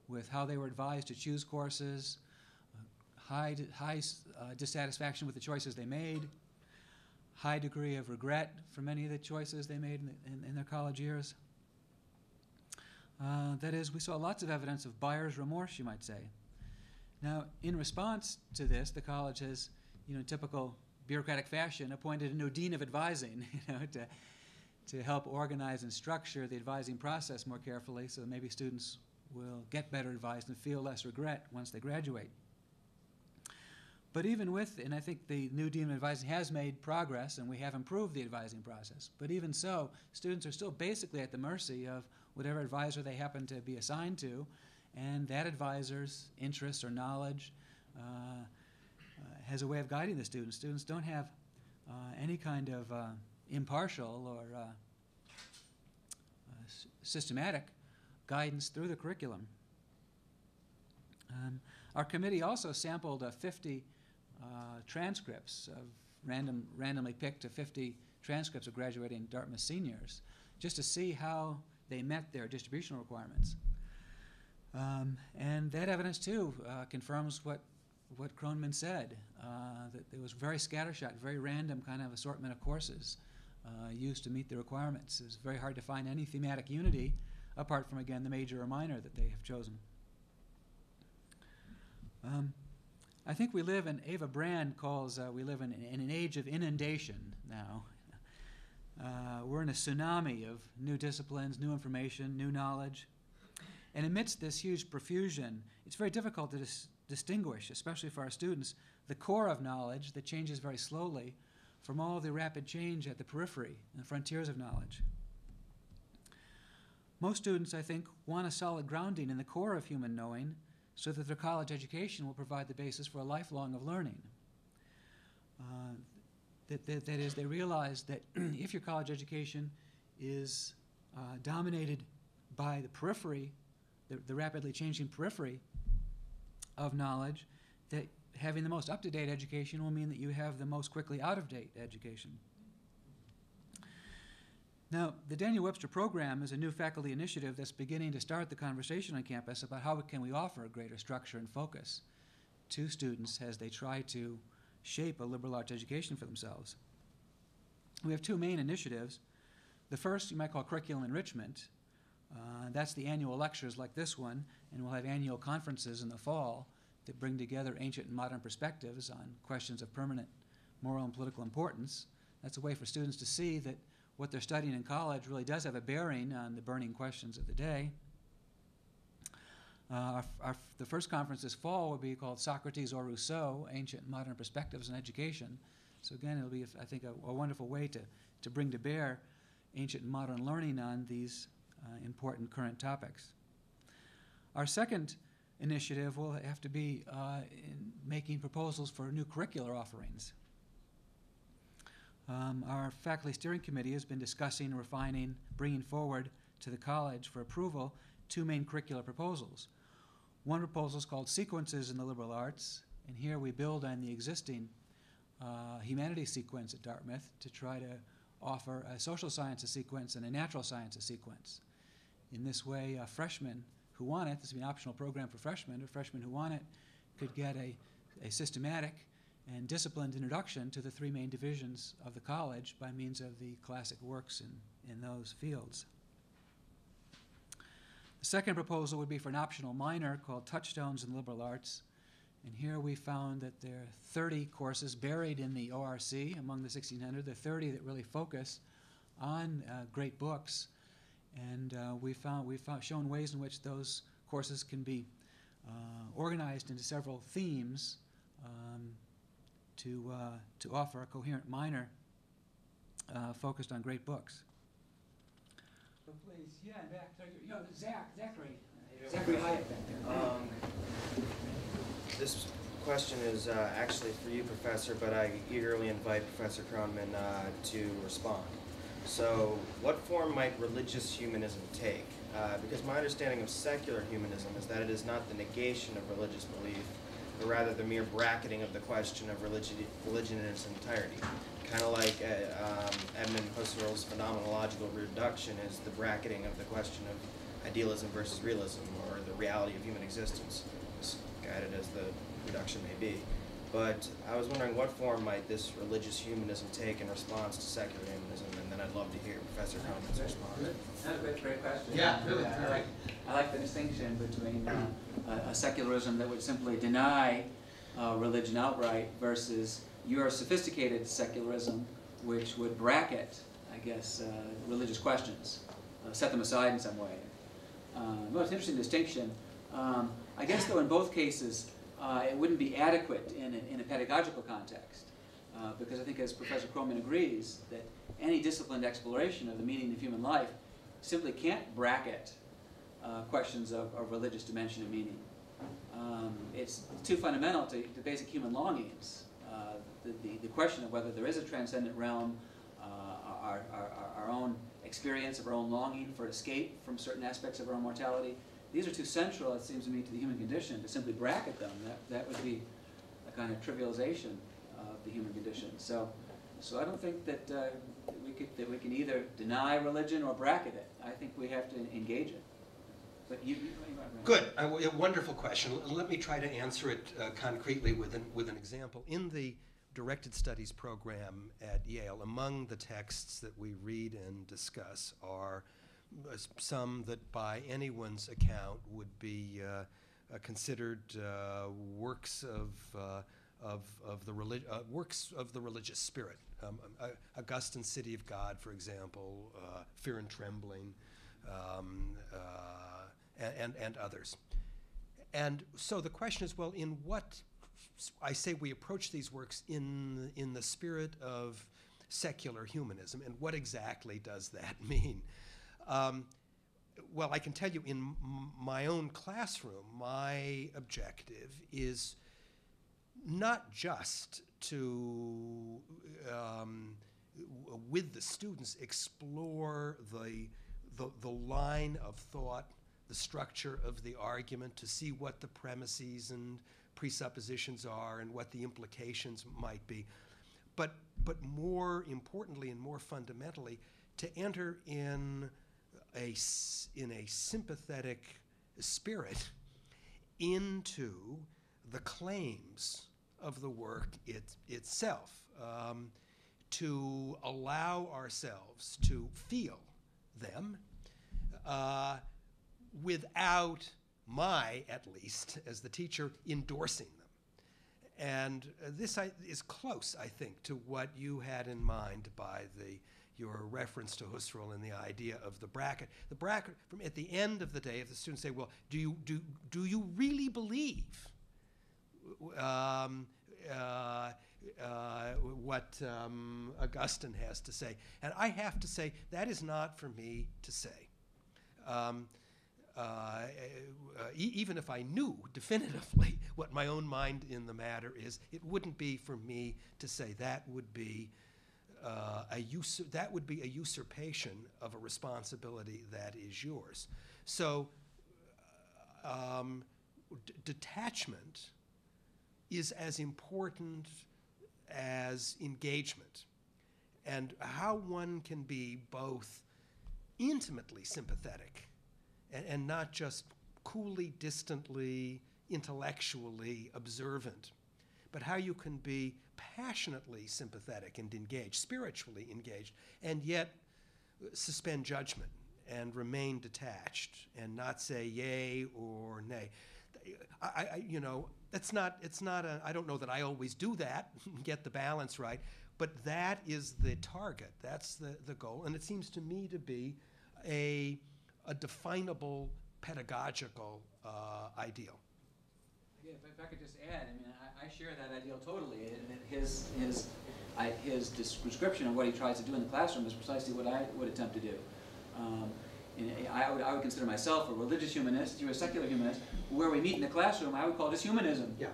with how they were advised to choose courses, high dissatisfaction with the choices they made, high degree of regret for many of the choices they made in their college years. That is, we saw lots of evidence of buyer's remorse, you might say. Now, in response to this, the college has, in typical bureaucratic fashion, appointed a new dean of advising, to help organize and structure the advising process more carefully, so maybe students will get better advised and feel less regret once they graduate. But even with, and I think the new dean of advising has made progress, and we have improved the advising process, but even so, students are still basically at the mercy of whatever advisor they happen to be assigned to, and that advisor's interests or knowledge has a way of guiding the students. Students don't have any kind of impartial or systematic guidance through the curriculum. Our committee also sampled 50 transcripts of randomly picked 50 transcripts of graduating Dartmouth seniors, just to see how they met their distributional requirements. And that evidence, too, confirms what Kronman said, that it was very scattershot, very random kind of assortment of courses used to meet the requirements. It was very hard to find any thematic unity, apart from, again, the major or minor that they have chosen. I think we live in, Ava Brand calls, we live in an age of inundation now. We're in a tsunami of new disciplines, new information, new knowledge. And amidst this huge profusion, it's very difficult to distinguish, especially for our students, the core of knowledge that changes very slowly from all the rapid change at the periphery and the frontiers of knowledge. Most students, I think, want a solid grounding in the core of human knowing so that their college education will provide the basis for a lifelong of learning. That is, they realize that if your college education is dominated by the periphery, the rapidly changing periphery of knowledge, that having the most up-to-date education will mean that you have the most quickly out-of-date education. Now, the Daniel Webster program is a new faculty initiative that's beginning to start the conversation on campus about how can we offer a greater structure and focus to students as they try to shape a liberal arts education for themselves. We have two main initiatives. The first you might call curriculum enrichment. That's the annual lectures like this one, and we'll have annual conferences in the fall that bring together ancient and modern perspectives on questions of permanent moral and political importance. That's a way for students to see that what they're studying in college really does have a bearing on the burning questions of the day. The first conference this fall will be called Socrates or Rousseau, Ancient and Modern Perspectives in Education. So again, it'll be, I think, a wonderful way to bring to bear ancient and modern learning on these important current topics. Our second initiative will have to be in making proposals for new curricular offerings. Our faculty steering committee has been discussing, refining, bringing forward to the college for approval two main curricular proposals. One proposal is called Sequences in the Liberal Arts, and here we build on the existing humanities sequence at Dartmouth to try to offer a social sciences sequence and a natural sciences sequence. In this way, freshmen who want it, this will be an optional program for freshmen, or freshmen who want it could get a systematic and disciplined introduction to the three main divisions of the college by means of the classic works in those fields. The second proposal would be for an optional minor called Touchstones in Liberal Arts. And here we found that there are 30 courses buried in the ORC among the 1,600. There are 30 that really focus on great books. And we've shown ways in which those courses can be organized into several themes to offer a coherent minor focused on great books. So please, yeah, back there. Zachary Hyatt back there. This question is actually for you, Professor, but I eagerly invite Professor Kronman to respond. So, what form might religious humanism take? Because my understanding of secular humanism is that it is not the negation of religious belief, but rather the mere bracketing of the question of religion in its entirety. Kind of like Edmund Husserl's phenomenological reduction is the bracketing of the question of idealism versus realism, or the reality of human existence, as guided as the reduction may be. But I was wondering what form might this religious humanism take in response to secular humanism, and then I'd love to hear Professor Kronman's response. That's a great question. Yeah, really. I like the distinction between a secularism that would simply deny religion outright versus your sophisticated secularism, which would bracket, I guess, religious questions, set them aside in some way. Well, it's an interesting distinction. I guess, though, in both cases, it wouldn't be adequate in a pedagogical context, because I think, as Professor Kronman agrees, that any disciplined exploration of the meaning of human life simply can't bracket questions of religious dimension and meaning. It's too fundamental to basic human longings. The question of whether there is a transcendent realm, our own experience of our own longing for escape from certain aspects of our own mortality, these are too central, it seems to me, to the human condition. To simply bracket them, that would be a kind of trivialization of the human condition. So I don't think that we can either deny religion or bracket it. I think we have to engage it. But you Good. A wonderful question. Let me try to answer it concretely with an example. In the directed studies program at Yale, among the texts that we read and discuss are some that by anyone's account would be considered works of the religious spirit. Augustine's City of God, for example, Fear and Trembling, and others. And so the question is, well, in what I say we approach these works in the spirit of secular humanism, and what exactly does that mean? Well, I can tell you in my own classroom, my objective is not just to, with the students, explore the line of thought, the structure of the argument, to see what the premises and presuppositions are and what the implications might be, but more importantly and more fundamentally, to enter in a sympathetic spirit into the claims of the work itself, to allow ourselves to feel them without at least, as the teacher, endorsing them. And this is close, I think, to what you had in mind by your reference to Husserl and the idea of the bracket. The bracket, from at the end of the day, if the students say, well, do you really believe what Augustine has to say? And I have to say, that is not for me to say. Even if I knew definitively what my own mind in the matter is, it wouldn't be for me to say. That would be a usurpation of a responsibility that is yours. So detachment is as important as engagement, and how one can be both intimately sympathetic and not just coolly, distantly, intellectually observant, but how you can be passionately sympathetic and engaged, spiritually engaged, and yet suspend judgment and remain detached and not say yay or nay. I don't know that I always do that, get the balance right, but that is the target, that's the goal, and it seems to me to be a definable pedagogical ideal. Yeah, if I could just add, I mean, I share that ideal totally. His description of what he tries to do in the classroom is precisely what I would attempt to do. I would consider myself a religious humanist. You're a secular humanist. Where we meet in the classroom, I would call this humanism. Yeah.